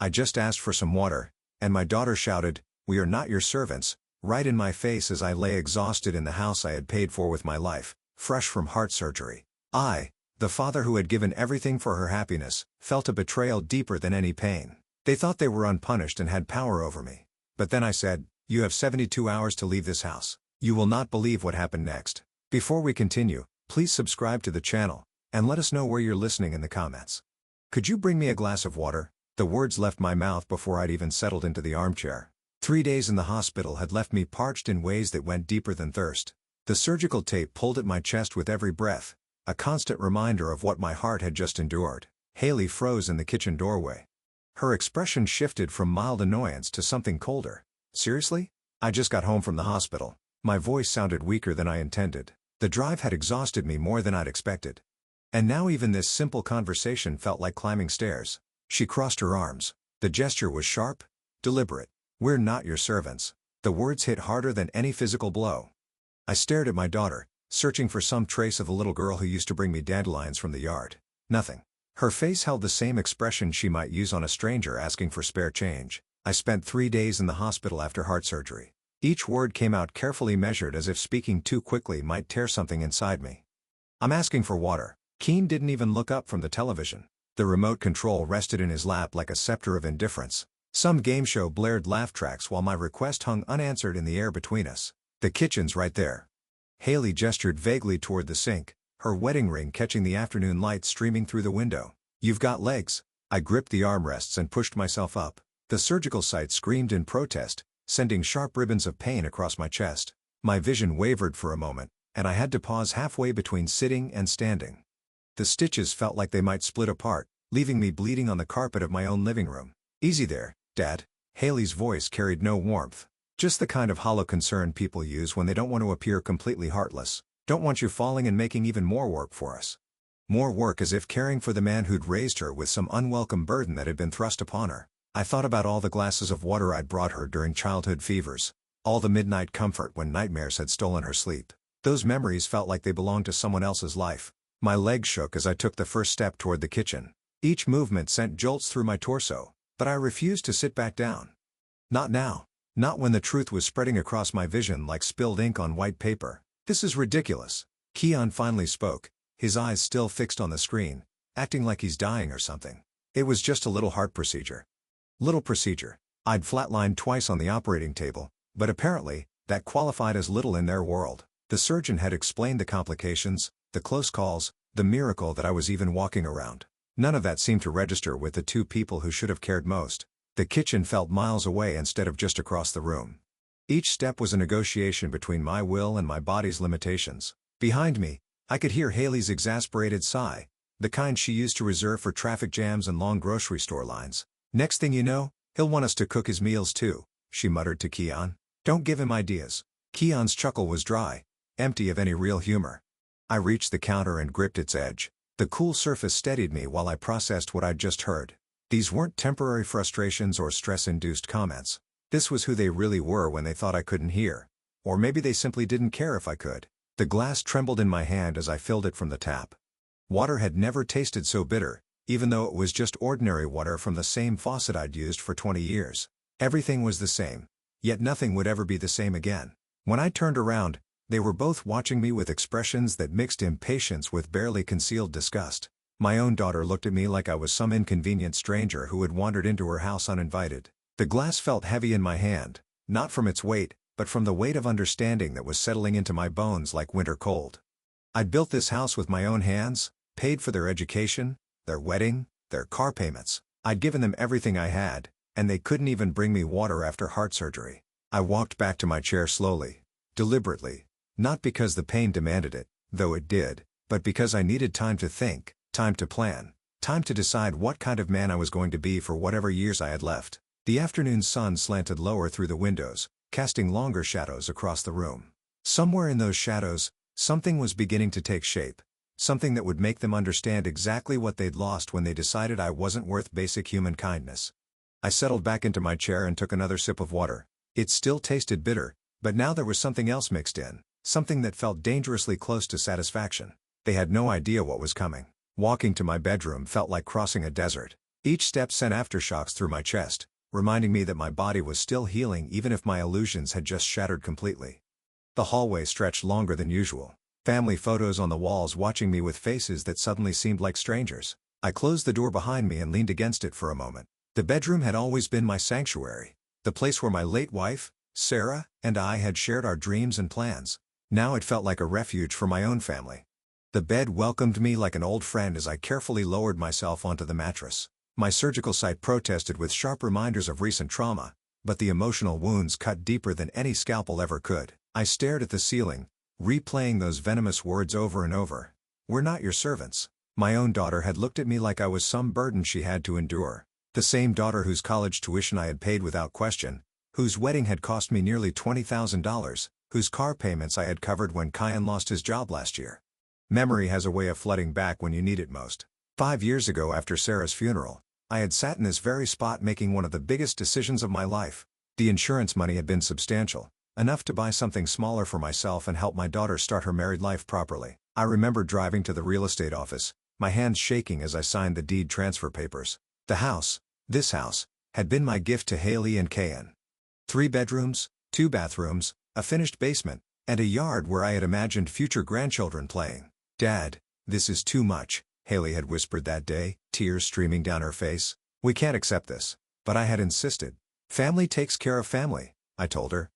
I just asked for some water, and my daughter shouted, "We are not your servants," right in my face as I lay exhausted in the house I had paid for with my life, fresh from heart surgery. I, the father who had given everything for her happiness, felt a betrayal deeper than any pain. They thought they were unpunished and had power over me. But then I said, "You have 72 hours to leave this house." You will not believe what happened next. Before we continue, please subscribe to the channel, and let us know where you're listening in the comments. "Could you bring me a glass of water?" The words left my mouth before I'd even settled into the armchair. 3 days in the hospital had left me parched in ways that went deeper than thirst. The surgical tape pulled at my chest with every breath, a constant reminder of what my heart had just endured. Haley froze in the kitchen doorway. Her expression shifted from mild annoyance to something colder. "Seriously? I just got home from the hospital." My voice sounded weaker than I intended. The drive had exhausted me more than I'd expected. And now even this simple conversation felt like climbing stairs. She crossed her arms. The gesture was sharp, deliberate. "We're not your servants." The words hit harder than any physical blow. I stared at my daughter, searching for some trace of the little girl who used to bring me dandelions from the yard. Nothing. Her face held the same expression she might use on a stranger asking for spare change. I spent 3 days in the hospital after heart surgery. Each word came out carefully measured, as if speaking too quickly might tear something inside me. "I'm asking for water." Keen didn't even look up from the television. The remote control rested in his lap like a scepter of indifference. Some game show blared laugh tracks while my request hung unanswered in the air between us. "The kitchen's right there." Haley gestured vaguely toward the sink, her wedding ring catching the afternoon light streaming through the window. "You've got legs." I gripped the armrests and pushed myself up. The surgical site screamed in protest, sending sharp ribbons of pain across my chest. My vision wavered for a moment, and I had to pause halfway between sitting and standing. The stitches felt like they might split apart, leaving me bleeding on the carpet of my own living room. "Easy there, Dad." Haley's voice carried no warmth. Just the kind of hollow concern people use when they don't want to appear completely heartless. "Don't want you falling and making even more work for us." More work, as if caring for the man who'd raised her with some unwelcome burden that had been thrust upon her. I thought about all the glasses of water I'd brought her during childhood fevers. All the midnight comfort when nightmares had stolen her sleep. Those memories felt like they belonged to someone else's life. My legs shook as I took the first step toward the kitchen. Each movement sent jolts through my torso, but I refused to sit back down. Not now. Not when the truth was spreading across my vision like spilled ink on white paper. "This is ridiculous." Keon finally spoke, his eyes still fixed on the screen, acting like he's dying or something. "It was just a little heart procedure." Little procedure. I'd flatlined twice on the operating table, but apparently, that qualified as little in their world. The surgeon had explained the complications, the close calls, the miracle that I was even walking around. None of that seemed to register with the two people who should have cared most. The kitchen felt miles away instead of just across the room. Each step was a negotiation between my will and my body's limitations. Behind me, I could hear Haley's exasperated sigh, the kind she used to reserve for traffic jams and long grocery store lines. "Next thing you know, he'll want us to cook his meals too," she muttered to Keon. "Don't give him ideas." Keon's chuckle was dry, empty of any real humor. I reached the counter and gripped its edge. The cool surface steadied me while I processed what I'd just heard. These weren't temporary frustrations or stress-induced comments. This was who they really were when they thought I couldn't hear. Or maybe they simply didn't care if I could. The glass trembled in my hand as I filled it from the tap. Water had never tasted so bitter, even though it was just ordinary water from the same faucet I'd used for 20 years. Everything was the same, yet nothing would ever be the same again. When I turned around, they were both watching me with expressions that mixed impatience with barely concealed disgust. My own daughter looked at me like I was some inconvenient stranger who had wandered into her house uninvited. The glass felt heavy in my hand, not from its weight, but from the weight of understanding that was settling into my bones like winter cold. I'd built this house with my own hands, paid for their education, their wedding, their car payments. I'd given them everything I had, and they couldn't even bring me water after heart surgery. I walked back to my chair slowly, deliberately, not because the pain demanded it, though it did, but because I needed time to think, time to plan, time to decide what kind of man I was going to be for whatever years I had left. The afternoon sun slanted lower through the windows, casting longer shadows across the room. Somewhere in those shadows, something was beginning to take shape. Something that would make them understand exactly what they'd lost when they decided I wasn't worth basic human kindness. I settled back into my chair and took another sip of water. It still tasted bitter, but now there was something else mixed in, something that felt dangerously close to satisfaction. They had no idea what was coming. Walking to my bedroom felt like crossing a desert. Each step sent aftershocks through my chest, reminding me that my body was still healing even if my illusions had just shattered completely. The hallway stretched longer than usual. Family photos on the walls watching me with faces that suddenly seemed like strangers. I closed the door behind me and leaned against it for a moment. The bedroom had always been my sanctuary, the place where my late wife, Sarah, and I had shared our dreams and plans. Now it felt like a refuge for my own family. The bed welcomed me like an old friend as I carefully lowered myself onto the mattress. My surgical site protested with sharp reminders of recent trauma, but the emotional wounds cut deeper than any scalpel ever could. I stared at the ceiling, replaying those venomous words over and over. "We're not your servants." My own daughter had looked at me like I was some burden she had to endure. The same daughter whose college tuition I had paid without question, whose wedding had cost me nearly $20,000, whose car payments I had covered when Kyan lost his job last year. Memory has a way of flooding back when you need it most. 5 years ago after Sarah's funeral, I had sat in this very spot making one of the biggest decisions of my life. The insurance money had been substantial, enough to buy something smaller for myself and help my daughter start her married life properly. I remember driving to the real estate office, my hands shaking as I signed the deed transfer papers. The house, this house, had been my gift to Haley and Kyan. 3 bedrooms, 2 bathrooms, a finished basement, and a yard where I had imagined future grandchildren playing. "Dad, this is too much," Haley had whispered that day, tears streaming down her face. "We can't accept this." But I had insisted. "Family takes care of family," I told her.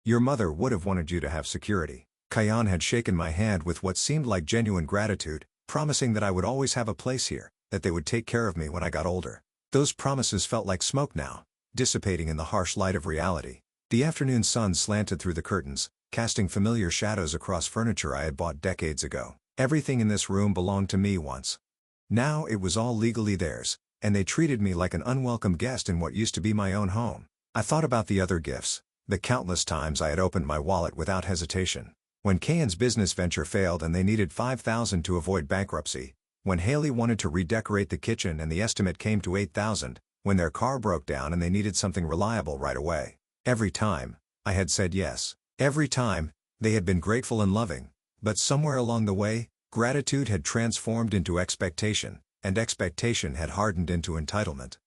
"Your mother would have wanted you to have security." Kyan had shaken my hand with what seemed like genuine gratitude, promising that I would always have a place here, that they would take care of me when I got older. Those promises felt like smoke now, dissipating in the harsh light of reality. The afternoon sun slanted through the curtains, casting familiar shadows across furniture I had bought decades ago. Everything in this room belonged to me once. Now it was all legally theirs, and they treated me like an unwelcome guest in what used to be my own home. I thought about the other gifts, the countless times I had opened my wallet without hesitation. When Kyan's business venture failed and they needed $5,000 to avoid bankruptcy, when Haley wanted to redecorate the kitchen and the estimate came to $8,000, when their car broke down and they needed something reliable right away. Every time, I had said yes. Every time, they had been grateful and loving. But somewhere along the way, gratitude had transformed into expectation, and expectation had hardened into entitlement.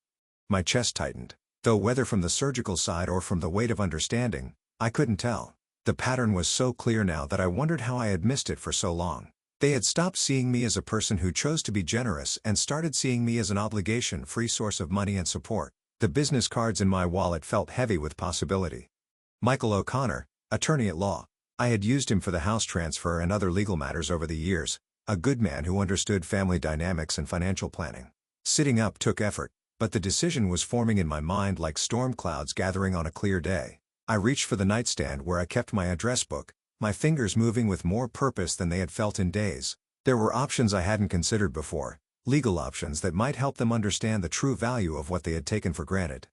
My chest tightened. Though whether from the surgical side or from the weight of understanding, I couldn't tell. The pattern was so clear now that I wondered how I had missed it for so long. They had stopped seeing me as a person who chose to be generous and started seeing me as an obligation-free source of money and support. The business cards in my wallet felt heavy with possibility. Michael O'Connor, attorney at law. I had used him for the house transfer and other legal matters over the years, a good man who understood family dynamics and financial planning. Sitting up took effort, but the decision was forming in my mind like storm clouds gathering on a clear day. I reached for the nightstand where I kept my address book, my fingers moving with more purpose than they had felt in days. There were options I hadn't considered before, legal options that might help them understand the true value of what they had taken for granted.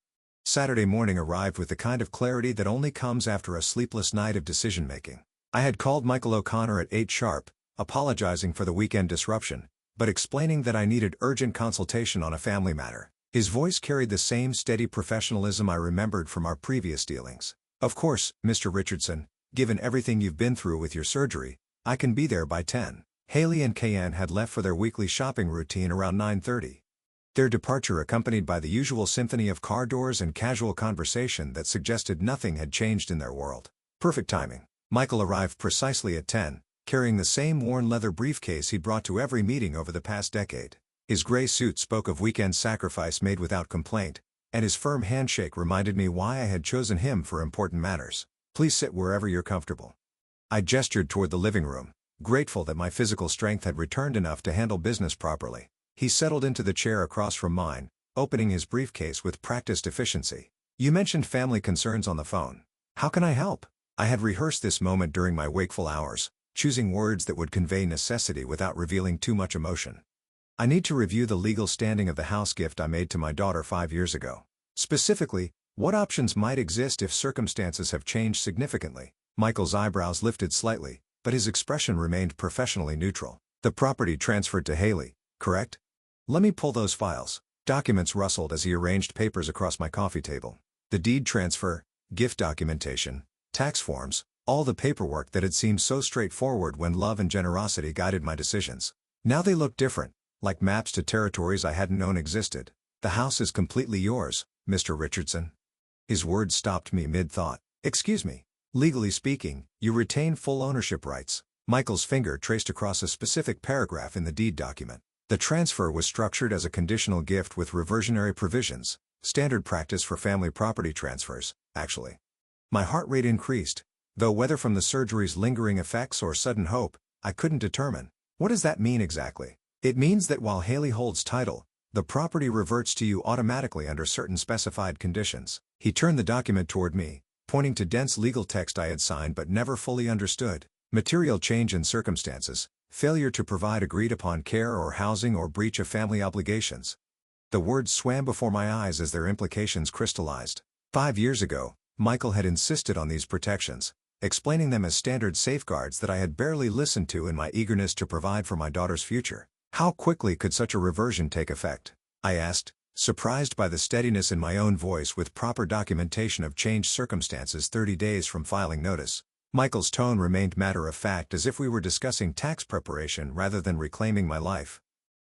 Saturday morning arrived with the kind of clarity that only comes after a sleepless night of decision-making. I had called Michael O'Connor at 8 sharp, apologizing for the weekend disruption, but explaining that I needed urgent consultation on a family matter. His voice carried the same steady professionalism I remembered from our previous dealings. "Of course, Mr. Richardson, given everything you've been through with your surgery, I can be there by 10. Haley and Kyan had left for their weekly shopping routine around 9:30. Their departure accompanied by the usual symphony of car doors and casual conversation that suggested nothing had changed in their world. Perfect timing. Michael arrived precisely at 10, carrying the same worn leather briefcase he'd brought to every meeting over the past decade. His gray suit spoke of weekend sacrifice made without complaint, and his firm handshake reminded me why I had chosen him for important matters. "Please sit wherever you're comfortable." I gestured toward the living room, grateful that my physical strength had returned enough to handle business properly. He settled into the chair across from mine, opening his briefcase with practiced efficiency. "You mentioned family concerns on the phone. How can I help?" I had rehearsed this moment during my wakeful hours, choosing words that would convey necessity without revealing too much emotion. "I need to review the legal standing of the house gift I made to my daughter 5 years ago. Specifically, what options might exist if circumstances have changed significantly." Michael's eyebrows lifted slightly, but his expression remained professionally neutral. "The property transferred to Haley, correct? Let me pull those files." Documents rustled as he arranged papers across my coffee table. The deed transfer, gift documentation, tax forms, all the paperwork that had seemed so straightforward when love and generosity guided my decisions. Now they looked different, like maps to territories I hadn't known existed. The house is completely yours, Mr. Richardson. His words stopped me mid-thought. Excuse me. Legally speaking, you retain full ownership rights. Michael's finger traced across a specific paragraph in the deed document. The transfer was structured as a conditional gift with reversionary provisions, standard practice for family property transfers, actually. My heart rate increased, though whether from the surgery's lingering effects or sudden hope, I couldn't determine. What does that mean exactly? It means that while Haley holds title, the property reverts to you automatically under certain specified conditions. He turned the document toward me, pointing to dense legal text I had signed but never fully understood. Material change in circumstances, failure to provide agreed-upon care or housing or breach of family obligations. The words swam before my eyes as their implications crystallized. 5 years ago, Michael had insisted on these protections, explaining them as standard safeguards that I had barely listened to in my eagerness to provide for my daughter's future. How quickly could such a reversion take effect? I asked, surprised by the steadiness in my own voice with proper documentation of changed circumstances 30 days from filing notice. Michael's tone remained matter-of-fact as if we were discussing tax preparation rather than reclaiming my life.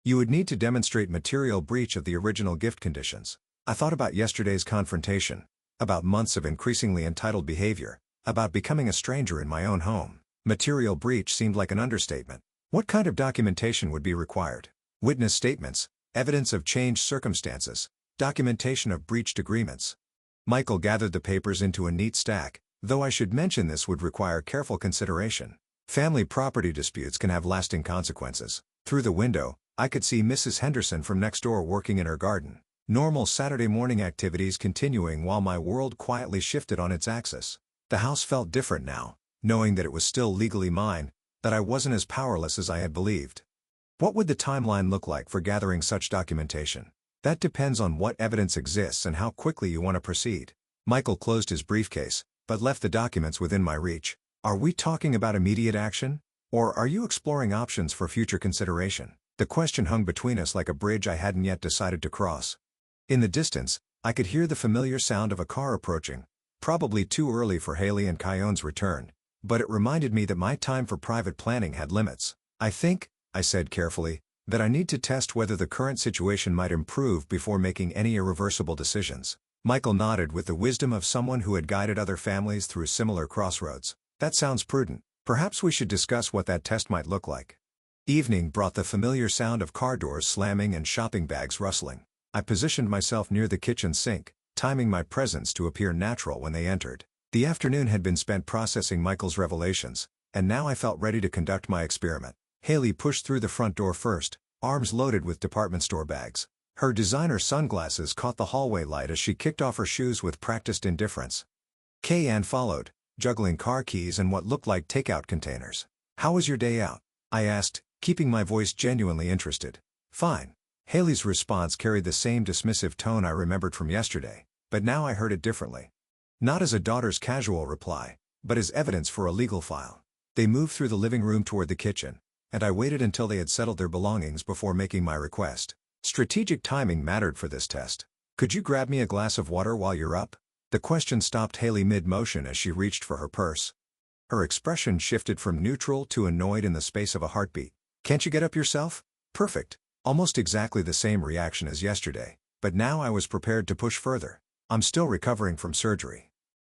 You would need to demonstrate material breach of the original gift conditions. I thought about yesterday's confrontation, about months of increasingly entitled behavior, about becoming a stranger in my own home. Material breach seemed like an understatement. What kind of documentation would be required? Witness statements, evidence of changed circumstances, documentation of breached agreements. Michael gathered the papers into a neat stack, though I should mention this would require careful consideration. Family property disputes can have lasting consequences. Through the window, I could see Mrs. Henderson from next door working in her garden. Normal Saturday morning activities continuing while my world quietly shifted on its axis. The house felt different now, knowing that it was still legally mine, that I wasn't as powerless as I had believed. What would the timeline look like for gathering such documentation? That depends on what evidence exists and how quickly you want to proceed. Michael closed his briefcase, but left the documents within my reach. Are we talking about immediate action? Or are you exploring options for future consideration? The question hung between us like a bridge I hadn't yet decided to cross. In the distance, I could hear the familiar sound of a car approaching, probably too early for Haley and Kyon's return, but it reminded me that my time for private planning had limits. I think, I said carefully, that I need to test whether the current situation might improve before making any irreversible decisions. Michael nodded with the wisdom of someone who had guided other families through similar crossroads. That sounds prudent. Perhaps we should discuss what that test might look like. Evening brought the familiar sound of car doors slamming and shopping bags rustling. I positioned myself near the kitchen sink, timing my presence to appear natural when they entered. The afternoon had been spent processing Michael's revelations, and now I felt ready to conduct my experiment. Haley pushed through the front door first, arms loaded with department store bags. Her designer sunglasses caught the hallway light as she kicked off her shoes with practiced indifference. Kay-Ann followed, juggling car keys and what looked like takeout containers. "How was your day out?" I asked, keeping my voice genuinely interested. "Fine." Haley's response carried the same dismissive tone I remembered from yesterday, but now I heard it differently. Not as a daughter's casual reply, but as evidence for a legal file. They moved through the living room toward the kitchen, and I waited until they had settled their belongings before making my request. Strategic timing mattered for this test. "Could you grab me a glass of water while you're up?" The question stopped Haley mid-motion as she reached for her purse. Her expression shifted from neutral to annoyed in the space of a heartbeat. "Can't you get up yourself?" Perfect. Almost exactly the same reaction as yesterday, but now I was prepared to push further. "I'm still recovering from surgery.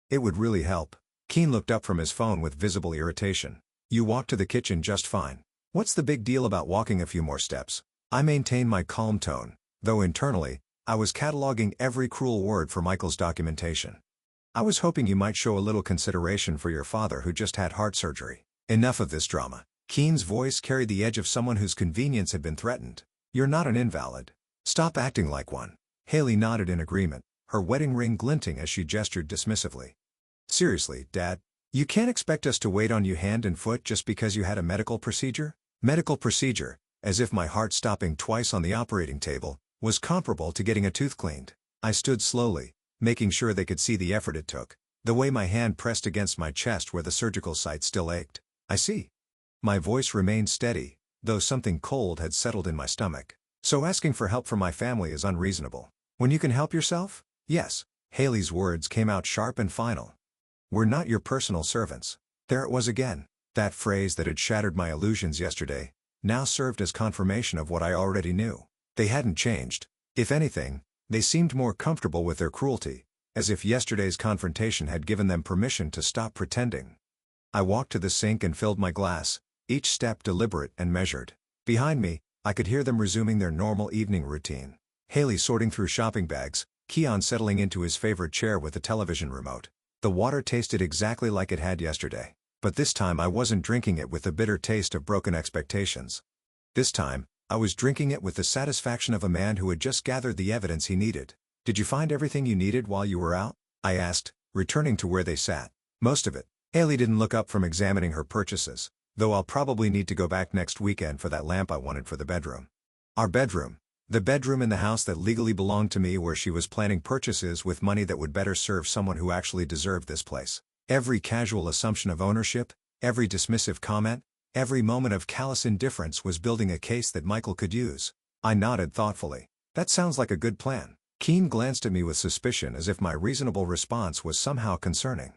It would really help." Keen looked up from his phone with visible irritation. "You walked to the kitchen just fine. What's the big deal about walking a few more steps?" I maintained my calm tone, though internally, I was cataloging every cruel word for Michael's documentation. "I was hoping you might show a little consideration for your father who just had heart surgery." Enough of this drama. Keen's voice carried the edge of someone whose convenience had been threatened. "You're not an invalid. Stop acting like one." Haley nodded in agreement, her wedding ring glinting as she gestured dismissively. "Seriously, Dad, you can't expect us to wait on you hand and foot just because you had a medical procedure?" Medical procedure, as if my heart stopping twice on the operating table, was comparable to getting a tooth cleaned. I stood slowly, making sure they could see the effort it took, the way my hand pressed against my chest where the surgical site still ached. "I see." My voice remained steady, though something cold had settled in my stomach. "So asking for help from my family is unreasonable. When you can help yourself?" "Yes." Haley's words came out sharp and final. "We're not your personal servants." There it was again. That phrase that had shattered my illusions yesterday, now served as confirmation of what I already knew. They hadn't changed. If anything, they seemed more comfortable with their cruelty, as if yesterday's confrontation had given them permission to stop pretending. I walked to the sink and filled my glass, each step deliberate and measured. Behind me, I could hear them resuming their normal evening routine. Haley sorting through shopping bags, Keon settling into his favorite chair with the television remote. The water tasted exactly like it had yesterday. But this time I wasn't drinking it with the bitter taste of broken expectations. This time, I was drinking it with the satisfaction of a man who had just gathered the evidence he needed. "Did you find everything you needed while you were out?" I asked, returning to where they sat. "Most of it." Haley didn't look up from examining her purchases, though I'll probably need to go back next weekend for that lamp I wanted for the bedroom. Our bedroom. The bedroom in the house that legally belonged to me, where she was planning purchases with money that would better serve someone who actually deserved this place. Every casual assumption of ownership, every dismissive comment, every moment of callous indifference was building a case that Michael could use. I nodded thoughtfully. "That sounds like a good plan." Keene glanced at me with suspicion, as if my reasonable response was somehow concerning.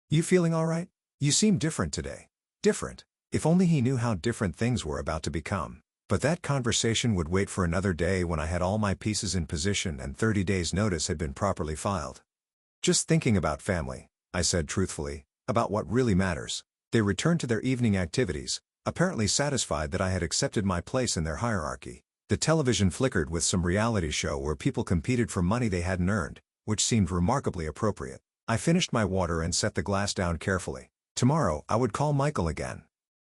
"You feeling all right? You seem different today." Different? If only he knew how different things were about to become. But that conversation would wait for another day when I had all my pieces in position and 30 days' notice had been properly filed. "Just thinking about family," I said truthfully, "about what really matters." They returned to their evening activities, apparently satisfied that I had accepted my place in their hierarchy. The television flickered with some reality show where people competed for money they hadn't earned, which seemed remarkably appropriate. I finished my water and set the glass down carefully. Tomorrow, I would call Michael again.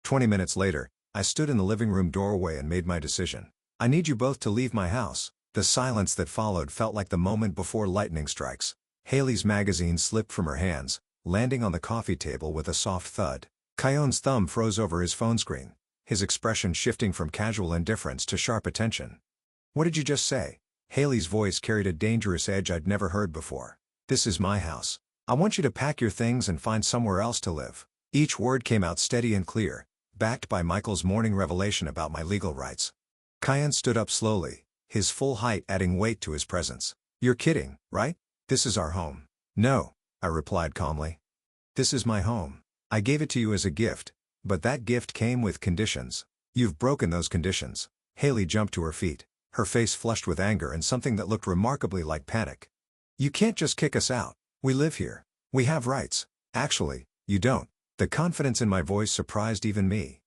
20 minutes later, I stood in the living room doorway and made my decision. "I need you both to leave my house." The silence that followed felt like the moment before lightning strikes. Haley's magazine slipped from her hands, landing on the coffee table with a soft thud. Keon's thumb froze over his phone screen, his expression shifting from casual indifference to sharp attention. "What did you just say?" Haley's voice carried a dangerous edge I'd never heard before. "This is my house. I want you to pack your things and find somewhere else to live." Each word came out steady and clear, backed by Michael's morning revelation about my legal rights. Keon stood up slowly, his full height adding weight to his presence. "You're kidding, right? This is our home." "No," I replied calmly. "This is my home. I gave it to you as a gift, but that gift came with conditions. You've broken those conditions." Haley jumped to her feet, her face flushed with anger and something that looked remarkably like panic. "You can't just kick us out. We live here. We have rights." "Actually, you don't." The confidence in my voice surprised even me.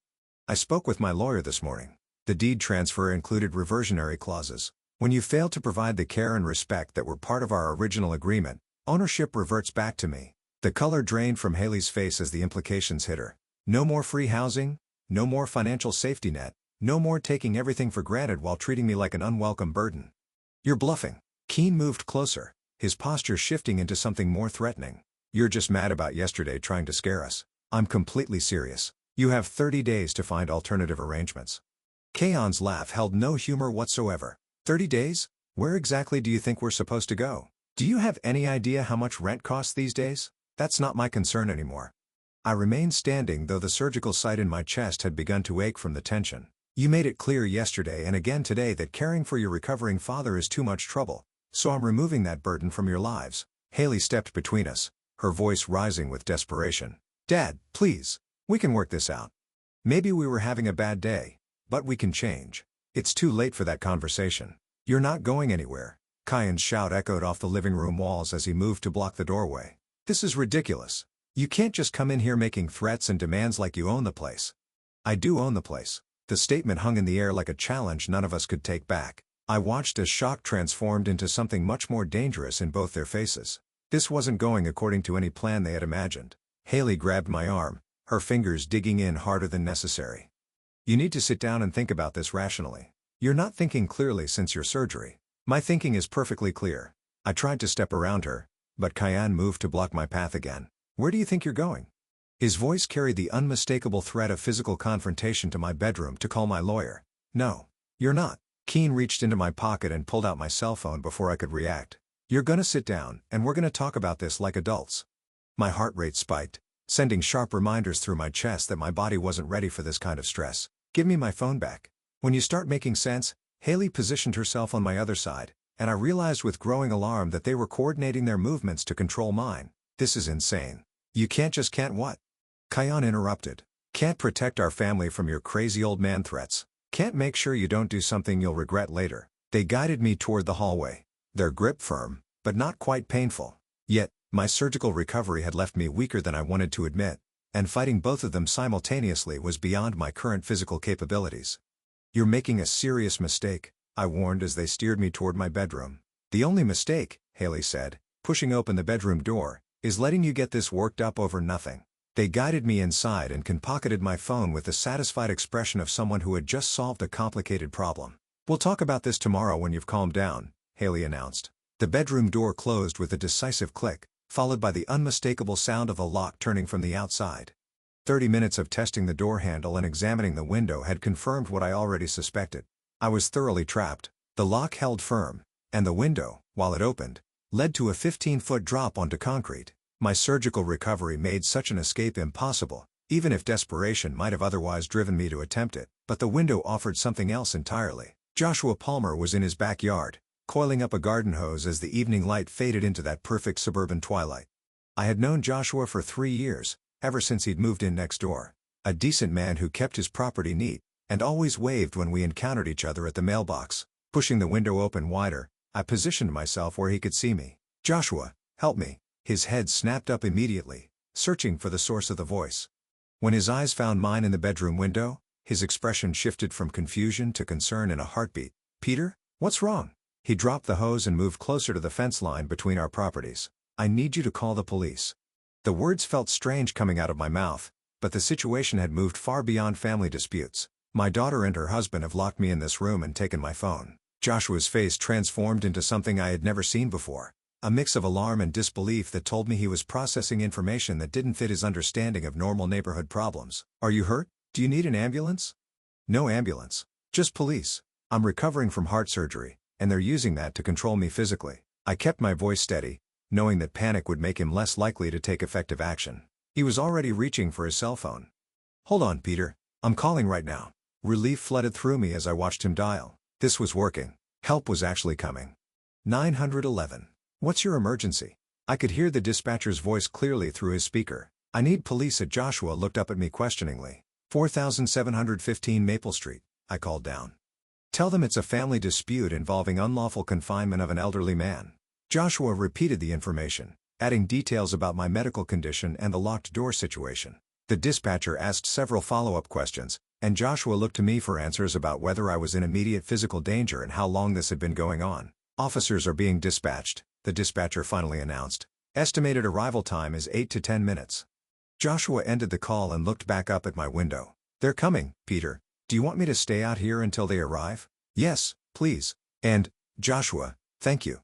"I spoke with my lawyer this morning. The deed transfer included reversionary clauses. When you fail to provide the care and respect that were part of our original agreement, ownership reverts back to me." The color drained from Haley's face as the implications hit her. "No more free housing, no more financial safety net, no more taking everything for granted while treating me like an unwelcome burden." "You're bluffing." Keene moved closer, his posture shifting into something more threatening. "You're just mad about yesterday trying to scare us. I'm completely serious. You have 30 days to find alternative arrangements." Keon's laugh held no humor whatsoever. 30 days? Where exactly do you think we're supposed to go? Do you have any idea how much rent costs these days? That's not my concern anymore. I remained standing, though the surgical site in my chest had begun to ache from the tension. "You made it clear yesterday and again today that caring for your recovering father is too much trouble, so I'm removing that burden from your lives." Haley stepped between us, her voice rising with desperation. "Dad, please. We can work this out. Maybe we were having a bad day, but we can change." "It's too late for that conversation. You're not going anywhere." Keon's shout echoed off the living room walls as he moved to block the doorway. "This is ridiculous. You can't just come in here making threats and demands like you own the place." "I do own the place." The statement hung in the air like a challenge none of us could take back. I watched as shock transformed into something much more dangerous in both their faces. This wasn't going according to any plan they had imagined. Haley grabbed my arm, her fingers digging in harder than necessary. "You need to sit down and think about this rationally. You're not thinking clearly since your surgery." "My thinking is perfectly clear." I tried to step around her, but Keon moved to block my path again. "Where do you think you're going?" His voice carried the unmistakable threat of physical confrontation. "To my bedroom to call my lawyer." "No, you're not." Keene reached into my pocket and pulled out my cell phone before I could react. "You're gonna sit down, and we're gonna talk about this like adults." My heart rate spiked, sending sharp reminders through my chest that my body wasn't ready for this kind of stress. "Give me my phone back." "When you start making sense." Haley positioned herself on my other side, and I realized with growing alarm that they were coordinating their movements to control mine. "This is insane." "You can't just can't what?" Keon interrupted. "Can't protect our family from your crazy old man threats. Can't make sure you don't do something you'll regret later." They guided me toward the hallway, their grip firm, but not quite painful. Yet, my surgical recovery had left me weaker than I wanted to admit, and fighting both of them simultaneously was beyond my current physical capabilities. "You're making a serious mistake," I warned as they steered me toward my bedroom. "The only mistake," Haley said, pushing open the bedroom door, "is letting you get this worked up over nothing." They guided me inside and pocketed my phone with the satisfied expression of someone who had just solved a complicated problem. "We'll talk about this tomorrow when you've calmed down," Haley announced. The bedroom door closed with a decisive click, followed by the unmistakable sound of the lock turning from the outside. 30 minutes of testing the door handle and examining the window had confirmed what I already suspected. I was thoroughly trapped. The lock held firm, and the window, while it opened, led to a 15-foot drop onto concrete. My surgical recovery made such an escape impossible, even if desperation might have otherwise driven me to attempt it, but the window offered something else entirely. Joshua Palmer was in his backyard, coiling up a garden hose as the evening light faded into that perfect suburban twilight. I had known Joshua for 3 years, ever since he'd moved in next door. A decent man who kept his property neat, and always waved when we encountered each other at the mailbox. Pushing the window open wider, I positioned myself where he could see me. "Joshua, help me." His head snapped up immediately, searching for the source of the voice. When his eyes found mine in the bedroom window, his expression shifted from confusion to concern in a heartbeat. "Peter, what's wrong?" He dropped the hose and moved closer to the fence line between our properties. "I need you to call the police." The words felt strange coming out of my mouth, but the situation had moved far beyond family disputes. "My daughter and her husband have locked me in this room and taken my phone." Joshua's face transformed into something I had never seen before. A mix of alarm and disbelief that told me he was processing information that didn't fit his understanding of normal neighborhood problems. "Are you hurt? Do you need an ambulance?" "No ambulance. Just police. I'm recovering from heart surgery, and they're using that to control me physically." I kept my voice steady, knowing that panic would make him less likely to take effective action. He was already reaching for his cell phone. "Hold on, Peter. I'm calling right now." Relief flooded through me as I watched him dial. This was working. Help was actually coming. 911. "What's your emergency?" I could hear the dispatcher's voice clearly through his speaker. "I need police at." Joshua looked up at me questioningly. 4715 Maple Street, I called down. "Tell them it's a family dispute involving unlawful confinement of an elderly man." Joshua repeated the information, adding details about my medical condition and the locked door situation. The dispatcher asked several follow-up questions, and Joshua looked to me for answers about whether I was in immediate physical danger and how long this had been going on. "Officers are being dispatched," the dispatcher finally announced. "Estimated arrival time is 8 to 10 minutes. Joshua ended the call and looked back up at my window. "They're coming, Peter. Do you want me to stay out here until they arrive?" "Yes, please. And, Joshua, thank you.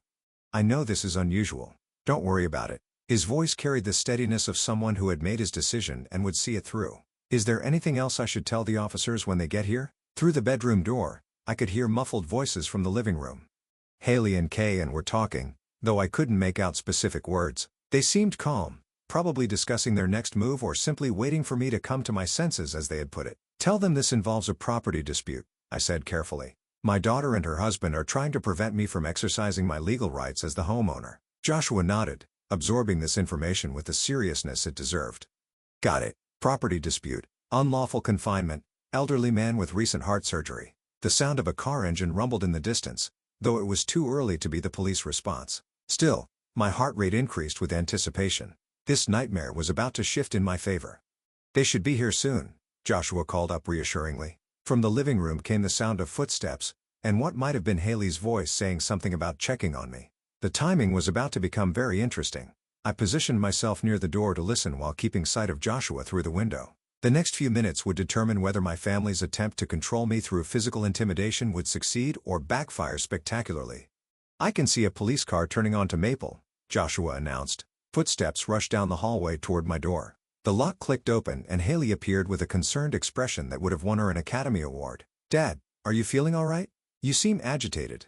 I know this is unusual. Don't worry about it." His voice carried the steadiness of someone who had made his decision and would see it through. "Is there anything else I should tell the officers when they get here?" Through the bedroom door, I could hear muffled voices from the living room. Haley and Kayan were talking, though I couldn't make out specific words. They seemed calm, probably discussing their next move or simply waiting for me to come to my senses, as they had put it. "Tell them this involves a property dispute," I said carefully. "My daughter and her husband are trying to prevent me from exercising my legal rights as the homeowner." Joshua nodded, absorbing this information with the seriousness it deserved. "Got it. Property dispute, unlawful confinement, elderly man with recent heart surgery." The sound of a car engine rumbled in the distance, though it was too early to be the police response. Still, my heart rate increased with anticipation. This nightmare was about to shift in my favor. "They should be here soon," Joshua called up reassuringly. From the living room came the sound of footsteps, and what might have been Haley's voice saying something about checking on me. The timing was about to become very interesting. I positioned myself near the door to listen while keeping sight of Joshua through the window. The next few minutes would determine whether my family's attempt to control me through physical intimidation would succeed or backfire spectacularly. "I can see a police car turning onto Maple," Joshua announced. Footsteps rushed down the hallway toward my door. The lock clicked open and Haley appeared with a concerned expression that would have won her an Academy Award. "Dad, are you feeling all right? You seem agitated."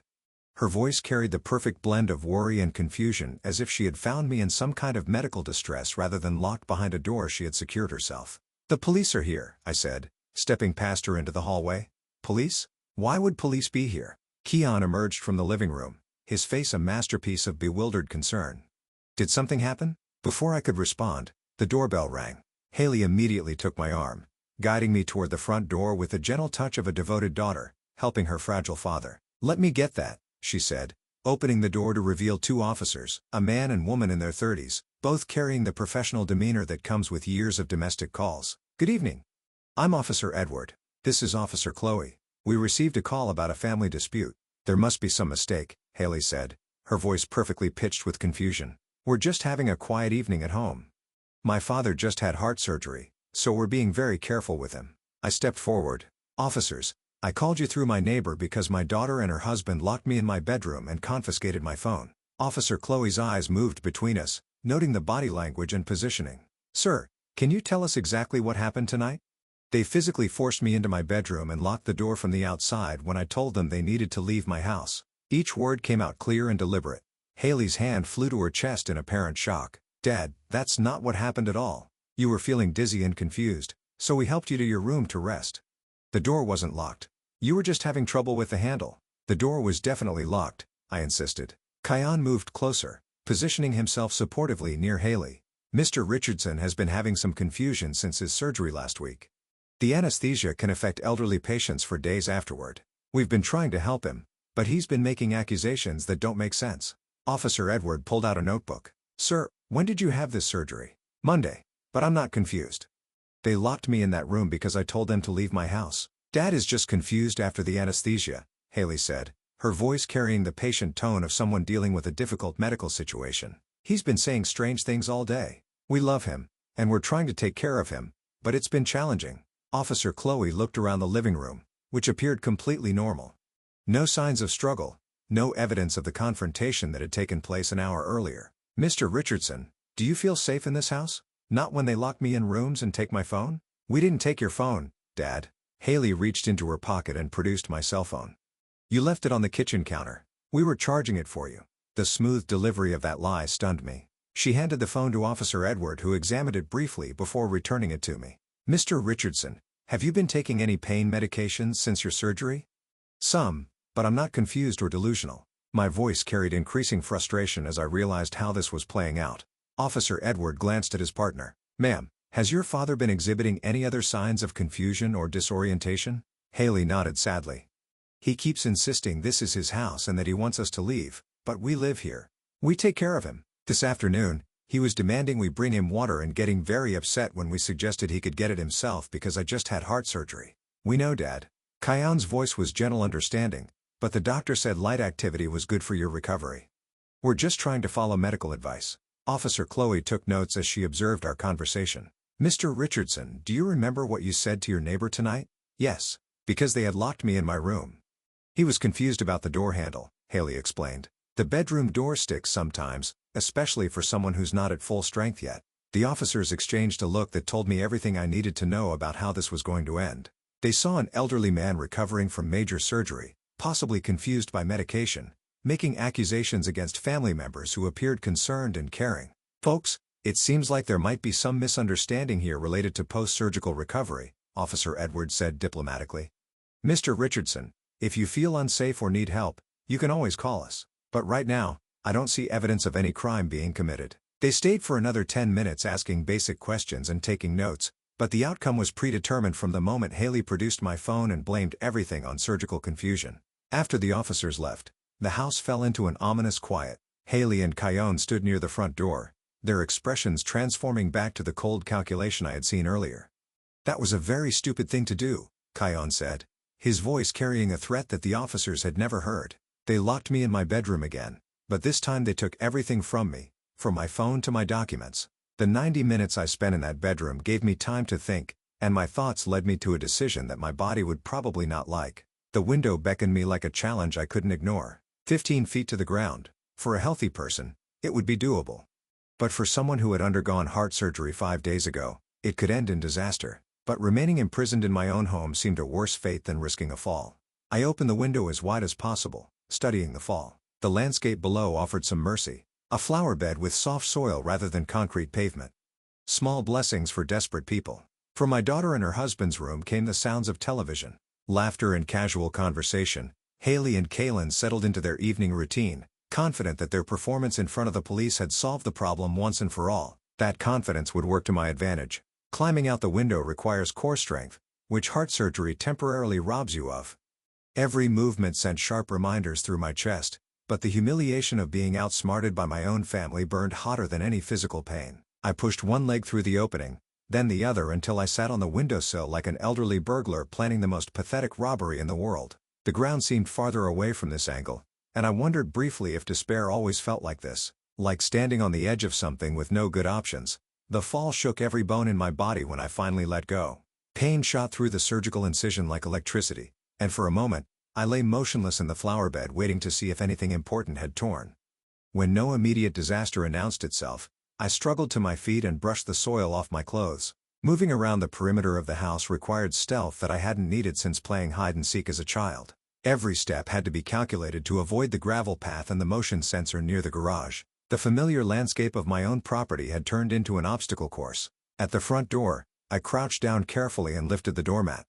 Her voice carried the perfect blend of worry and confusion, as if she had found me in some kind of medical distress rather than locked behind a door she had secured herself. "The police are here," I said, stepping past her into the hallway. "Police? Why would police be here?" Keon emerged from the living room, his face a masterpiece of bewildered concern. "Did something happen?" Before I could respond, the doorbell rang. Haley immediately took my arm, guiding me toward the front door with the gentle touch of a devoted daughter, helping her fragile father. "Let me get that," she said, opening the door to reveal two officers, a man and woman in their 30s, both carrying the professional demeanor that comes with years of domestic calls. "Good evening. I'm Officer Edward. This is Officer Chloe. We received a call about a family dispute." "There must be some mistake," Haley said, her voice perfectly pitched with confusion. "We're just having a quiet evening at home. My father just had heart surgery, so we're being very careful with him." I stepped forward. "Officers, I called you through my neighbor because my daughter and her husband locked me in my bedroom and confiscated my phone." Officer Chloe's eyes moved between us, noting the body language and positioning. "Sir, can you tell us exactly what happened tonight?" "They physically forced me into my bedroom and locked the door from the outside when I told them they needed to leave my house." Each word came out clear and deliberate. Haley's hand flew to her chest in apparent shock. "Dad, that's not what happened at all. You were feeling dizzy and confused, so we helped you to your room to rest. The door wasn't locked. You were just having trouble with the handle." "The door was definitely locked," I insisted. Kion moved closer, positioning himself supportively near Haley. "Mr. Richardson has been having some confusion since his surgery last week. The anesthesia can affect elderly patients for days afterward. We've been trying to help him, but he's been making accusations that don't make sense." Officer Edward pulled out a notebook. "Sir, when did you have this surgery?" "Monday. But I'm not confused. They locked me in that room because I told them to leave my house." "Dad is just confused after the anesthesia," Haley said, her voice carrying the patient tone of someone dealing with a difficult medical situation. "He's been saying strange things all day. We love him, and we're trying to take care of him, but it's been challenging." Officer Chloe looked around the living room, which appeared completely normal. No signs of struggle, no evidence of the confrontation that had taken place an hour earlier. "Mr. Richardson, do you feel safe in this house? Not when they lock me in rooms and take my phone?" "We didn't take your phone, Dad." Haley reached into her pocket and produced my cell phone. "You left it on the kitchen counter. We were charging it for you." The smooth delivery of that lie stunned me. She handed the phone to Officer Edward, who examined it briefly before returning it to me. "Mr. Richardson, have you been taking any pain medications since your surgery?" "Some, but I'm not confused or delusional." My voice carried increasing frustration as I realized how this was playing out. Officer Edward glanced at his partner. "Ma'am, has your father been exhibiting any other signs of confusion or disorientation?" Haley nodded sadly. "He keeps insisting this is his house and that he wants us to leave, but we live here. We take care of him. This afternoon, he was demanding we bring him water and getting very upset when we suggested he could get it himself because I just had heart surgery." "We know, Dad." Kion's voice was gentle understanding, but the doctor said light activity was good for your recovery. "We're just trying to follow medical advice." Officer Chloe took notes as she observed our conversation. "Mr. Richardson, do you remember what you said to your neighbor tonight?" "Yes, because they had locked me in my room." "He was confused about the door handle," Haley explained. "The bedroom door sticks sometimes, especially for someone who's not at full strength yet." The officers exchanged a look that told me everything I needed to know about how this was going to end. They saw an elderly man recovering from major surgery, possibly confused by medication, making accusations against family members who appeared concerned and caring. "Folks, it seems like there might be some misunderstanding here related to post-surgical recovery," Officer Edwards said diplomatically. "Mr. Richardson, if you feel unsafe or need help, you can always call us. But right now, I don't see evidence of any crime being committed." They stayed for another 10 minutes asking basic questions and taking notes, but the outcome was predetermined from the moment Haley produced my phone and blamed everything on surgical confusion. After the officers left, the house fell into an ominous quiet. Haley and Kion stood near the front door, their expressions transforming back to the cold calculation I had seen earlier. "That was a very stupid thing to do," Kion said, his voice carrying a threat that the officers had never heard. "They locked me in my bedroom again, but this time they took everything from me, from my phone to my documents. The 90 minutes I spent in that bedroom gave me time to think, and my thoughts led me to a decision that my body would probably not like. The window beckoned me like a challenge I couldn't ignore. 15 feet to the ground. For a healthy person, it would be doable. But for someone who had undergone heart surgery 5 days ago, it could end in disaster. But remaining imprisoned in my own home seemed a worse fate than risking a fall. I opened the window as wide as possible, studying the fall. The landscape below offered some mercy. A flower bed with soft soil rather than concrete pavement. Small blessings for desperate people. From my daughter and her husband's room came the sounds of television, laughter and casual conversation. Haley and Kaylin settled into their evening routine, confident that their performance in front of the police had solved the problem once and for all. That confidence would work to my advantage. Climbing out the window requires core strength, which heart surgery temporarily robs you of. Every movement sent sharp reminders through my chest, but the humiliation of being outsmarted by my own family burned hotter than any physical pain. I pushed one leg through the opening, then the other until I sat on the windowsill like an elderly burglar planning the most pathetic robbery in the world. The ground seemed farther away from this angle, and I wondered briefly if despair always felt like this, like standing on the edge of something with no good options. The fall shook every bone in my body when I finally let go. Pain shot through the surgical incision like electricity, and for a moment, I lay motionless in the flower bed waiting to see if anything important had torn. When no immediate disaster announced itself, I struggled to my feet and brushed the soil off my clothes. Moving around the perimeter of the house required stealth that I hadn't needed since playing hide-and-seek as a child. Every step had to be calculated to avoid the gravel path and the motion sensor near the garage. The familiar landscape of my own property had turned into an obstacle course. At the front door, I crouched down carefully and lifted the doormat.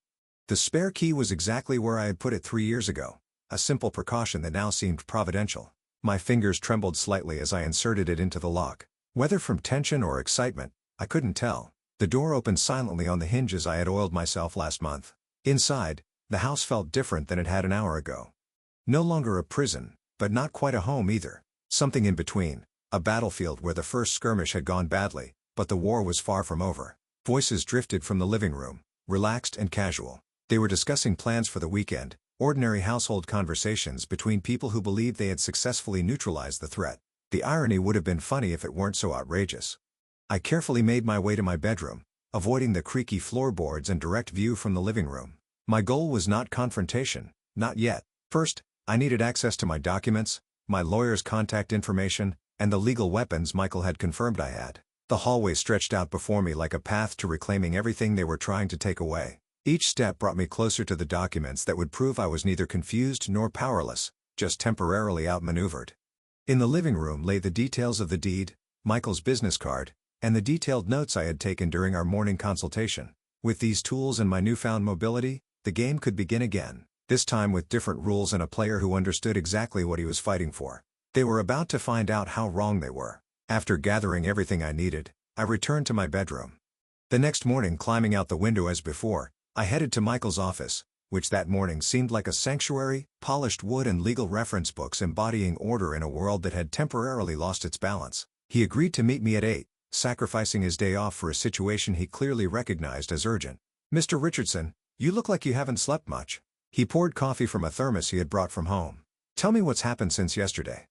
The spare key was exactly where I had put it 3 years ago, a simple precaution that now seemed providential. My fingers trembled slightly as I inserted it into the lock. Whether from tension or excitement, I couldn't tell. The door opened silently on the hinges I had oiled myself last month. Inside, the house felt different than it had an hour ago. No longer a prison, but not quite a home either. Something in between, a battlefield where the first skirmish had gone badly, but the war was far from over. Voices drifted from the living room, relaxed and casual. They were discussing plans for the weekend, ordinary household conversations between people who believed they had successfully neutralized the threat. The irony would have been funny if it weren't so outrageous. I carefully made my way to my bedroom, avoiding the creaky floorboards and direct view from the living room. My goal was not confrontation, not yet. First, I needed access to my documents, my lawyer's contact information, and the legal weapons Michael had confirmed I had. The hallway stretched out before me like a path to reclaiming everything they were trying to take away. Each step brought me closer to the documents that would prove I was neither confused nor powerless, just temporarily outmaneuvered. In the living room lay the details of the deed, Michael's business card, and the detailed notes I had taken during our morning consultation. With these tools and my newfound mobility, the game could begin again, this time with different rules and a player who understood exactly what he was fighting for. They were about to find out how wrong they were. After gathering everything I needed, I returned to my bedroom. The next morning, climbing out the window as before, I headed to Michael's office, which that morning seemed like a sanctuary, polished wood and legal reference books embodying order in a world that had temporarily lost its balance. He agreed to meet me at 8, sacrificing his day off for a situation he clearly recognized as urgent. "Mr. Richardson, you look like you haven't slept much." He poured coffee from a thermos he had brought from home. "Tell me what's happened since yesterday."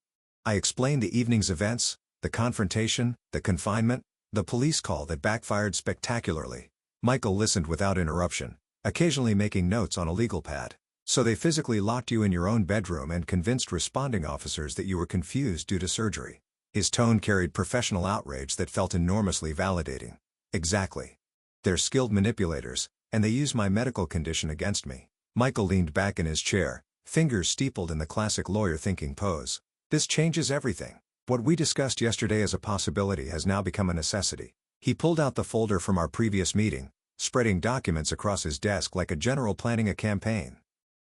I explained the evening's events, the confrontation, the confinement, the police call that backfired spectacularly. Michael listened without interruption, occasionally making notes on a legal pad. "So they physically locked you in your own bedroom and convinced responding officers that you were confused due to surgery." His tone carried professional outrage that felt enormously validating. "Exactly. They're skilled manipulators, and they use my medical condition against me." Michael leaned back in his chair, fingers steepled in the classic lawyer-thinking pose. "This changes everything. What we discussed yesterday as a possibility has now become a necessity." He pulled out the folder from our previous meeting, spreading documents across his desk like a general planning a campaign.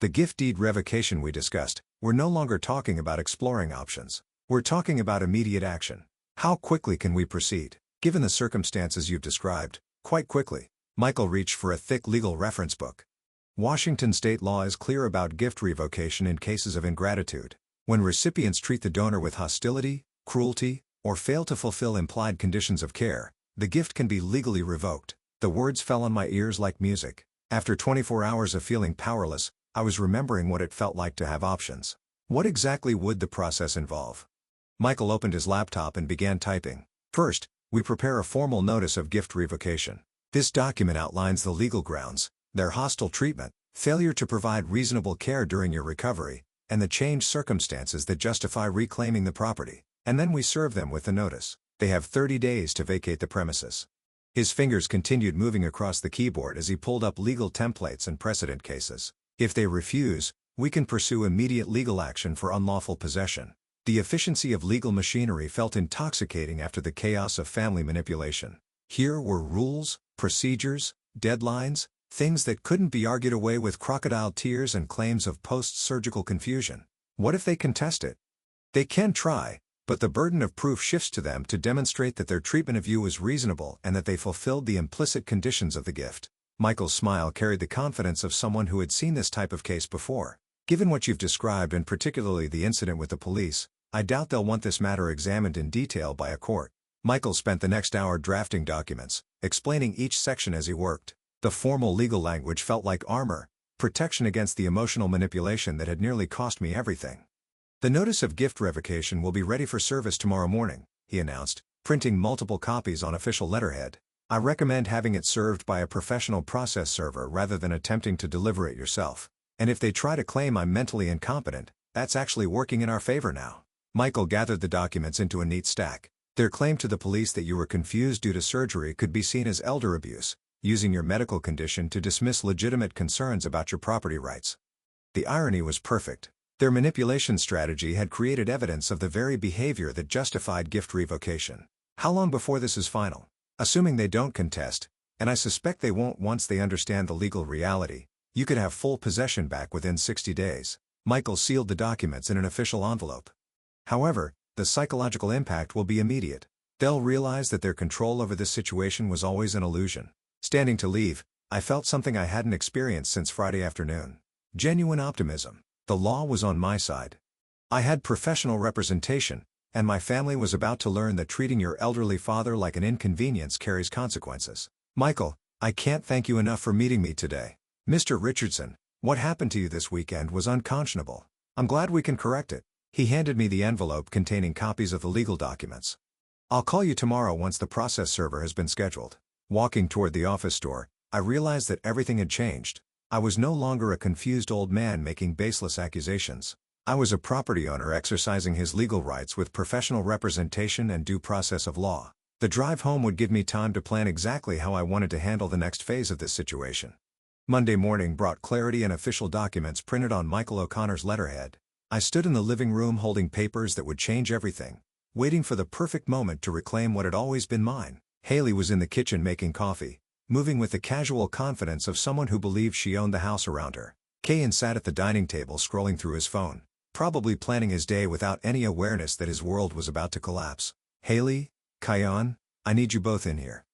"The gift deed revocation we discussed, we're no longer talking about exploring options. We're talking about immediate action. How quickly can we proceed? Given the circumstances you've described, quite quickly." Michael reached for a thick legal reference book. "Washington state law is clear about gift revocation in cases of ingratitude. When recipients treat the donor with hostility, cruelty, or fail to fulfill implied conditions of care, the gift can be legally revoked." The words fell on my ears like music. After 24 hours of feeling powerless, I was remembering what it felt like to have options. What exactly would the process involve? Michael opened his laptop and began typing. "First, we prepare a formal notice of gift revocation. This document outlines the legal grounds, their hostile treatment, failure to provide reasonable care during your recovery, and the changed circumstances that justify reclaiming the property. And then we serve them with the notice. They have 30 days to vacate the premises." His fingers continued moving across the keyboard as he pulled up legal templates and precedent cases. "If they refuse, we can pursue immediate legal action for unlawful possession." The efficiency of legal machinery felt intoxicating after the chaos of family manipulation. Here were rules, procedures, deadlines, things that couldn't be argued away with crocodile tears and claims of post-surgical confusion. What if they contest it? They can try, but the burden of proof shifts to them to demonstrate that their treatment of you was reasonable and that they fulfilled the implicit conditions of the gift. Michael's smile carried the confidence of someone who had seen this type of case before. Given what you've described and particularly the incident with the police, I doubt they'll want this matter examined in detail by a court. Michael spent the next hour drafting documents, explaining each section as he worked. The formal legal language felt like armor, protection against the emotional manipulation that had nearly cost me everything. The notice of gift revocation will be ready for service tomorrow morning, he announced, printing multiple copies on official letterhead. I recommend having it served by a professional process server rather than attempting to deliver it yourself. And if they try to claim I'm mentally incompetent, that's actually working in our favor now. Michael gathered the documents into a neat stack. Their claim to the police that you were confused due to surgery could be seen as elder abuse, using your medical condition to dismiss legitimate concerns about your property rights. The irony was perfect. Their manipulation strategy had created evidence of the very behavior that justified gift revocation. How long before this is final? Assuming they don't contest, and I suspect they won't once they understand the legal reality, you could have full possession back within 60 days. Michael sealed the documents in an official envelope. However, the psychological impact will be immediate. They'll realize that their control over this situation was always an illusion. Standing to leave, I felt something I hadn't experienced since Friday afternoon. Genuine optimism. The law was on my side. I had professional representation, and my family was about to learn that treating your elderly father like an inconvenience carries consequences. Michael, I can't thank you enough for meeting me today. Mr. Richardson, what happened to you this weekend was unconscionable. I'm glad we can correct it. He handed me the envelope containing copies of the legal documents. I'll call you tomorrow once the process server has been scheduled. Walking toward the office door, I realized that everything had changed. I was no longer a confused old man making baseless accusations. I was a property owner exercising his legal rights with professional representation and due process of law. The drive home would give me time to plan exactly how I wanted to handle the next phase of this situation. Monday morning brought clarity and official documents printed on Michael O'Connor's letterhead. I stood in the living room holding papers that would change everything, waiting for the perfect moment to reclaim what had always been mine. Haley was in the kitchen making coffee, moving with the casual confidence of someone who believed she owned the house around her. Kayan sat at the dining table scrolling through his phone, probably planning his day without any awareness that his world was about to collapse. Haley, Kayan, I need you both in here.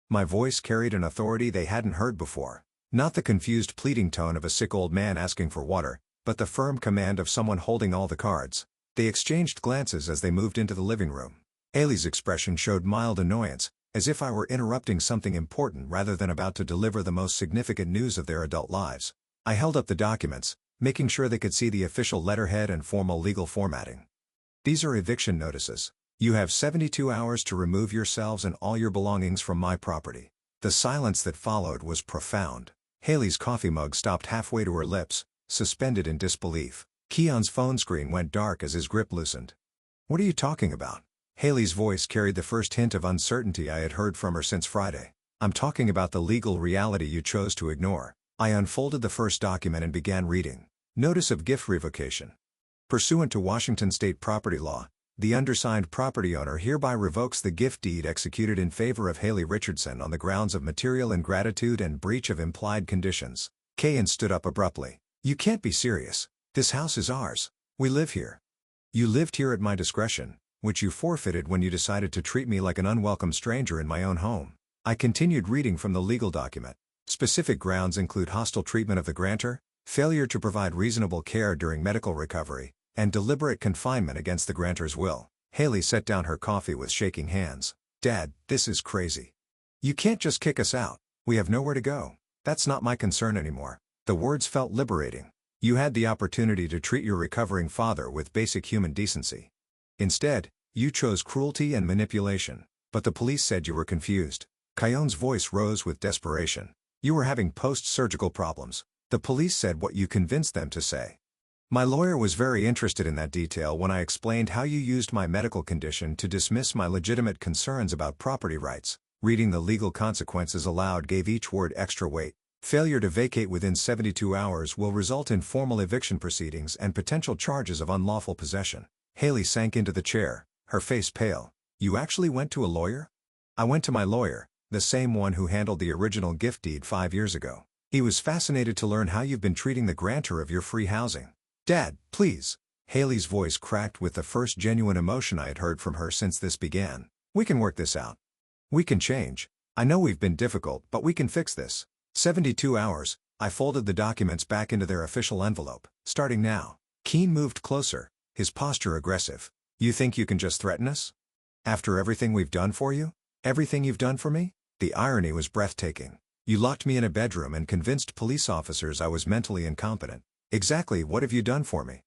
My voice carried an authority they hadn't heard before. Not the confused pleading tone of a sick old man asking for water, but the firm command of someone holding all the cards. They exchanged glances as they moved into the living room. Haley's expression showed mild annoyance, as if I were interrupting something important rather than about to deliver the most significant news of their adult lives. I held up the documents, making sure they could see the official letterhead and formal legal formatting. These are eviction notices. You have 72 hours to remove yourselves and all your belongings from my property. The silence that followed was profound. Haley's coffee mug stopped halfway to her lips, suspended in disbelief. Keon's phone screen went dark as his grip loosened. What are you talking about? Haley's voice carried the first hint of uncertainty I had heard from her since Friday. I'm talking about the legal reality you chose to ignore. I unfolded the first document and began reading. Notice of gift revocation. Pursuant to Washington state property law, the undersigned property owner hereby revokes the gift deed executed in favor of Haley Richardson on the grounds of material ingratitude and breach of implied conditions. Kayan stood up abruptly. You can't be serious. This house is ours. We live here. You lived here at my discretion, which you forfeited when you decided to treat me like an unwelcome stranger in my own home. I continued reading from the legal document. Specific grounds include hostile treatment of the grantor, failure to provide reasonable care during medical recovery, and deliberate confinement against the grantor's will. Haley set down her coffee with shaking hands. Dad, this is crazy. You can't just kick us out. We have nowhere to go. That's not my concern anymore. The words felt liberating. You had the opportunity to treat your recovering father with basic human decency. Instead, you chose cruelty and manipulation. But the police said you were confused. Kayan's voice rose with desperation. You were having post-surgical problems. The police said what you convinced them to say. My lawyer was very interested in that detail when I explained how you used my medical condition to dismiss my legitimate concerns about property rights. Reading the legal consequences aloud gave each word extra weight. Failure to vacate within 72 hours will result in formal eviction proceedings and potential charges of unlawful possession. Haley sank into the chair, her face pale. You actually went to a lawyer? I went to my lawyer, the same one who handled the original gift deed 5 years ago. He was fascinated to learn how you've been treating the grantor of your free housing. Dad, please. Haley's voice cracked with the first genuine emotion I had heard from her since this began. We can work this out. We can change. I know we've been difficult, but we can fix this. 72 hours. I folded the documents back into their official envelope. Starting now. Keen moved closer, his posture aggressive. You think you can just threaten us? After everything we've done for you? Everything you've done for me? The irony was breathtaking. You locked me in a bedroom and convinced police officers I was mentally incompetent. Exactly what have you done for me?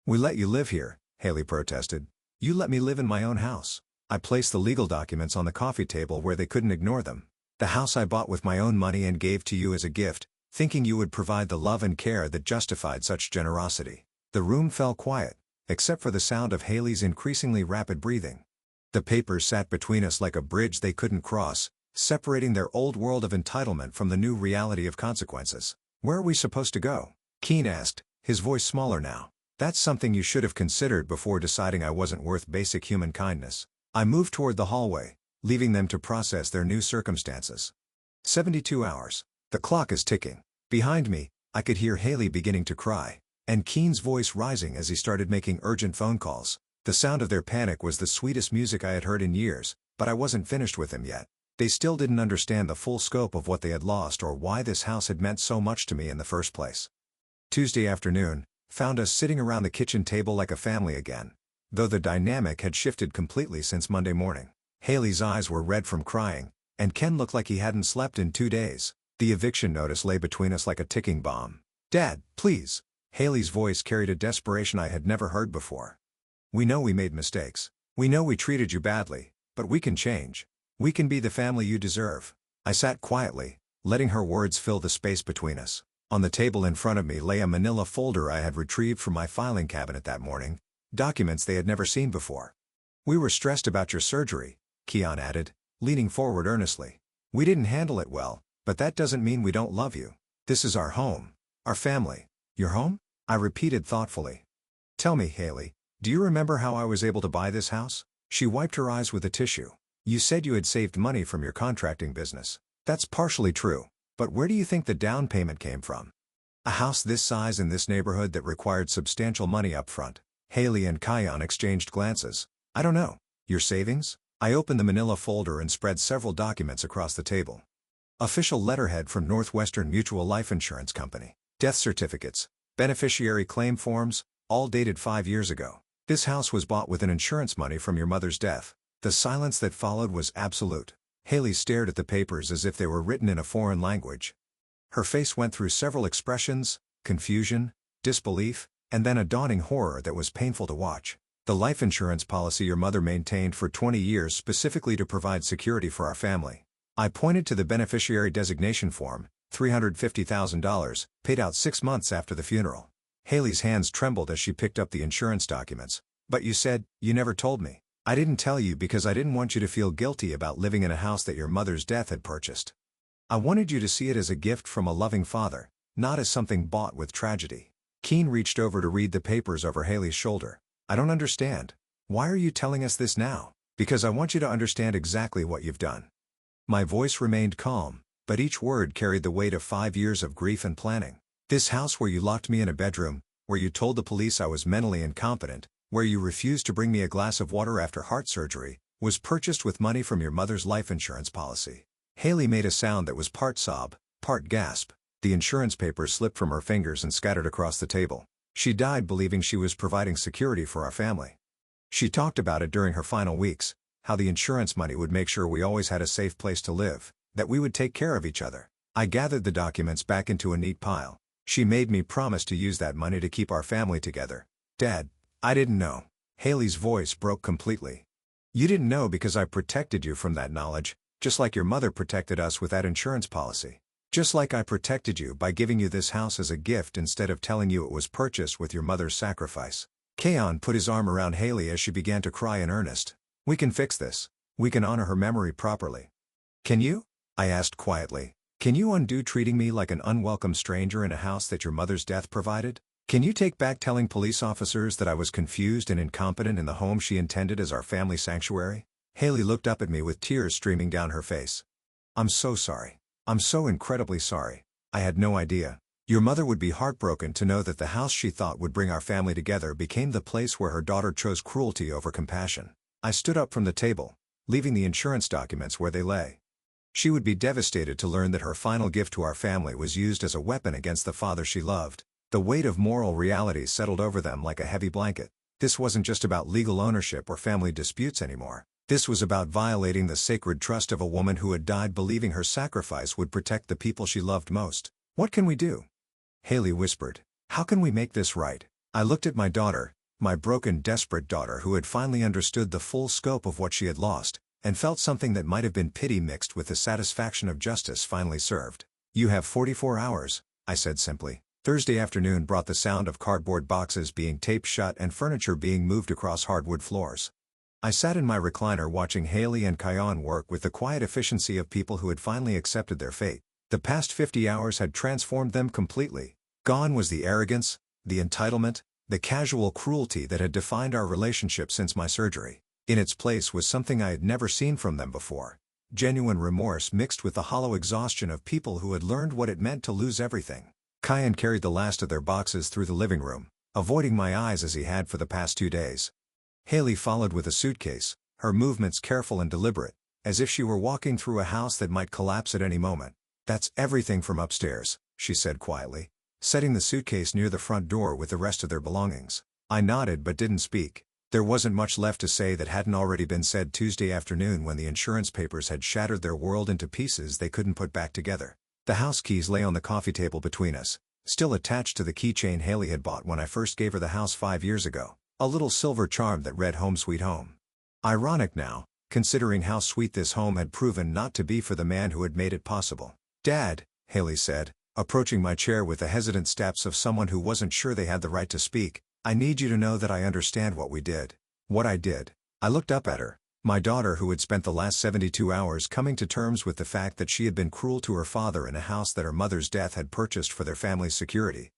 We let you live here, Haley protested. You let me live in my own house. I placed the legal documents on the coffee table where they couldn't ignore them. The house I bought with my own money and gave to you as a gift, thinking you would provide the love and care that justified such generosity. The room fell quiet, except for the sound of Haley's increasingly rapid breathing. The papers sat between us like a bridge they couldn't cross, separating their old world of entitlement from the new reality of consequences. Where are we supposed to go? Keen asked, his voice smaller now. That's something you should have considered before deciding I wasn't worth basic human kindness. I moved toward the hallway, leaving them to process their new circumstances. 72 hours. The clock is ticking. Behind me, I could hear Haley beginning to cry, and Keen's voice rising as he started making urgent phone calls. The sound of their panic was the sweetest music I had heard in years, but I wasn't finished with him yet. They still didn't understand the full scope of what they had lost or why this house had meant so much to me in the first place. Tuesday afternoon found us sitting around the kitchen table like a family again, though the dynamic had shifted completely since Monday morning. Haley's eyes were red from crying, and Ken looked like he hadn't slept in 2 days. The eviction notice lay between us like a ticking bomb. Dad, please. Haley's voice carried a desperation I had never heard before. We know we made mistakes. We know we treated you badly, but we can change. We can be the family you deserve. I sat quietly, letting her words fill the space between us. On the table in front of me lay a manila folder I had retrieved from my filing cabinet that morning, documents they had never seen before. We were stressed about your surgery, Keon added, leaning forward earnestly. We didn't handle it well, but that doesn't mean we don't love you. This is our home. Our family. Your home? I repeated thoughtfully. Tell me, Haley, do you remember how I was able to buy this house? She wiped her eyes with a tissue. You said you had saved money from your contracting business. That's partially true, but where do you think the down payment came from? A house this size in this neighborhood that required substantial money up front. Haley and Kion exchanged glances. I don't know. Your savings? I opened the manila folder and spread several documents across the table. Official letterhead from Northwestern Mutual Life Insurance Company. Death certificates. Beneficiary claim forms, all dated 5 years ago. This house was bought with an insurance money from your mother's death. The silence that followed was absolute. Haley stared at the papers as if they were written in a foreign language. Her face went through several expressions: confusion, disbelief, and then a dawning horror that was painful to watch. The life insurance policy your mother maintained for 20 years specifically to provide security for our family. I pointed to the beneficiary designation form, $350,000, paid out 6 months after the funeral. Haley's hands trembled as she picked up the insurance documents. But you said, you never told me. I didn't tell you because I didn't want you to feel guilty about living in a house that your mother's death had purchased. I wanted you to see it as a gift from a loving father, not as something bought with tragedy. Keen reached over to read the papers over Haley's shoulder. I don't understand. Why are you telling us this now? Because I want you to understand exactly what you've done. My voice remained calm, but each word carried the weight of 5 years of grief and planning. This house where you locked me in a bedroom, where you told the police I was mentally incompetent, where you refused to bring me a glass of water after heart surgery, was purchased with money from your mother's life insurance policy. Haley made a sound that was part sob, part gasp. The insurance papers slipped from her fingers and scattered across the table. She died believing she was providing security for our family. She talked about it during her final weeks, how the insurance money would make sure we always had a safe place to live, that we would take care of each other. I gathered the documents back into a neat pile. She made me promise to use that money to keep our family together. Dad, I didn't know. Haley's voice broke completely. You didn't know because I protected you from that knowledge, just like your mother protected us with that insurance policy. Just like I protected you by giving you this house as a gift instead of telling you it was purchased with your mother's sacrifice. Keon put his arm around Haley as she began to cry in earnest. We can fix this. We can honor her memory properly. Can you? I asked quietly. Can you undo treating me like an unwelcome stranger in a house that your mother's death provided? Can you take back telling police officers that I was confused and incompetent in the home she intended as our family sanctuary? Haley looked up at me with tears streaming down her face. I'm so sorry. I'm so incredibly sorry. I had no idea. Your mother would be heartbroken to know that the house she thought would bring our family together became the place where her daughter chose cruelty over compassion. I stood up from the table, leaving the insurance documents where they lay. She would be devastated to learn that her final gift to our family was used as a weapon against the father she loved. The weight of moral reality settled over them like a heavy blanket. This wasn't just about legal ownership or family disputes anymore. This was about violating the sacred trust of a woman who had died believing her sacrifice would protect the people she loved most. "What can we do?" Haley whispered. "How can we make this right?" I looked at my daughter, my broken, desperate daughter who had finally understood the full scope of what she had lost, and felt something that might have been pity mixed with the satisfaction of justice finally served. "You have 44 hours, I said simply. Thursday afternoon brought the sound of cardboard boxes being taped shut and furniture being moved across hardwood floors. I sat in my recliner watching Haley and Kion work with the quiet efficiency of people who had finally accepted their fate. The past 50 hours had transformed them completely. Gone was the arrogance, the entitlement, the casual cruelty that had defined our relationship since my surgery. In its place was something I had never seen from them before. Genuine remorse mixed with the hollow exhaustion of people who had learned what it meant to lose everything. Kion carried the last of their boxes through the living room, avoiding my eyes as he had for the past 2 days. Haley followed with a suitcase, her movements careful and deliberate, as if she were walking through a house that might collapse at any moment. "That's everything from upstairs," she said quietly, setting the suitcase near the front door with the rest of their belongings. I nodded but didn't speak. There wasn't much left to say that hadn't already been said Tuesday afternoon when the insurance papers had shattered their world into pieces they couldn't put back together. The house keys lay on the coffee table between us, still attached to the keychain Haley had bought when I first gave her the house 5 years ago, a little silver charm that read "Home Sweet Home." Ironic now, considering how sweet this home had proven not to be for the man who had made it possible. "Dad," Haley said, approaching my chair with the hesitant steps of someone who wasn't sure they had the right to speak, "I need you to know that I understand what we did." What I did. I looked up at her. My daughter who had spent the last 72 hours coming to terms with the fact that she had been cruel to her father in a house that her mother's death had purchased for their family's security.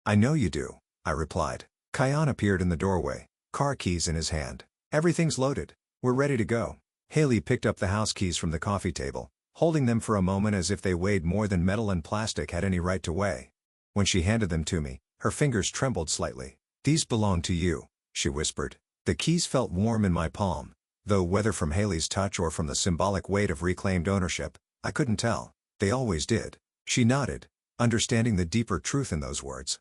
"I know you do," I replied. Kion appeared in the doorway, car keys in his hand. "Everything's loaded. We're ready to go." Haley picked up the house keys from the coffee table, holding them for a moment as if they weighed more than metal and plastic had any right to weigh. When she handed them to me, her fingers trembled slightly. "These belong to you," she whispered. The keys felt warm in my palm, though whether from Haley's touch or from the symbolic weight of reclaimed ownership, I couldn't tell. "They always did." She nodded, understanding the deeper truth in those words.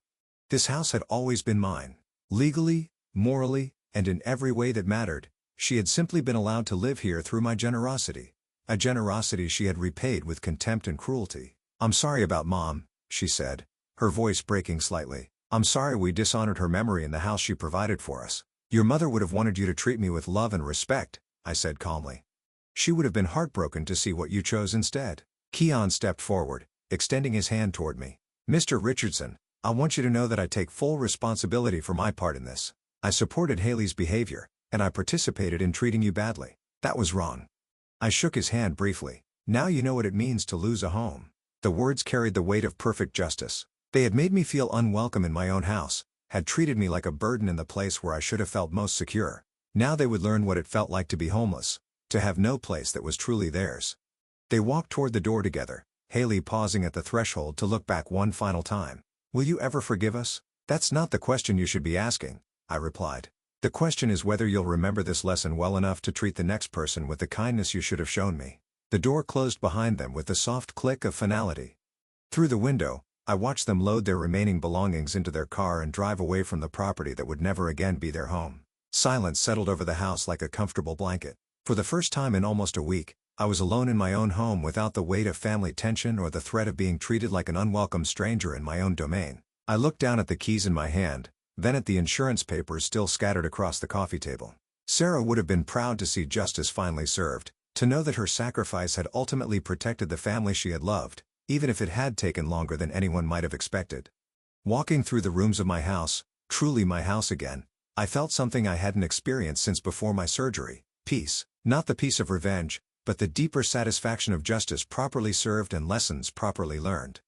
This house had always been mine. Legally, morally, and in every way that mattered, she had simply been allowed to live here through my generosity. A generosity she had repaid with contempt and cruelty. "I'm sorry about Mom," she said, her voice breaking slightly. "I'm sorry we dishonored her memory in the house she provided for us." "Your mother would have wanted you to treat me with love and respect," I said calmly. "She would have been heartbroken to see what you chose instead." Kion stepped forward, extending his hand toward me. "Mr. Richardson, I want you to know that I take full responsibility for my part in this. I supported Haley's behavior, and I participated in treating you badly. That was wrong." I shook his hand briefly. "Now you know what it means to lose a home." The words carried the weight of perfect justice. They had made me feel unwelcome in my own house, had treated me like a burden in the place where I should have felt most secure. Now they would learn what it felt like to be homeless, to have no place that was truly theirs. They walked toward the door together, Haley pausing at the threshold to look back one final time. "Will you ever forgive us?" "That's not the question you should be asking," I replied. "The question is whether you'll remember this lesson well enough to treat the next person with the kindness you should have shown me." The door closed behind them with the soft click of finality. Through the window, I watched them load their remaining belongings into their car and drive away from the property that would never again be their home. Silence settled over the house like a comfortable blanket. For the first time in almost a week, I was alone in my own home without the weight of family tension or the threat of being treated like an unwelcome stranger in my own domain. I looked down at the keys in my hand, then at the insurance papers still scattered across the coffee table. Sarah would have been proud to see justice finally served, to know that her sacrifice had ultimately protected the family she had loved, even if it had taken longer than anyone might have expected. Walking through the rooms of my house, truly my house again, I felt something I hadn't experienced since before my surgery: peace. Not the peace of revenge, but the deeper satisfaction of justice properly served and lessons properly learned.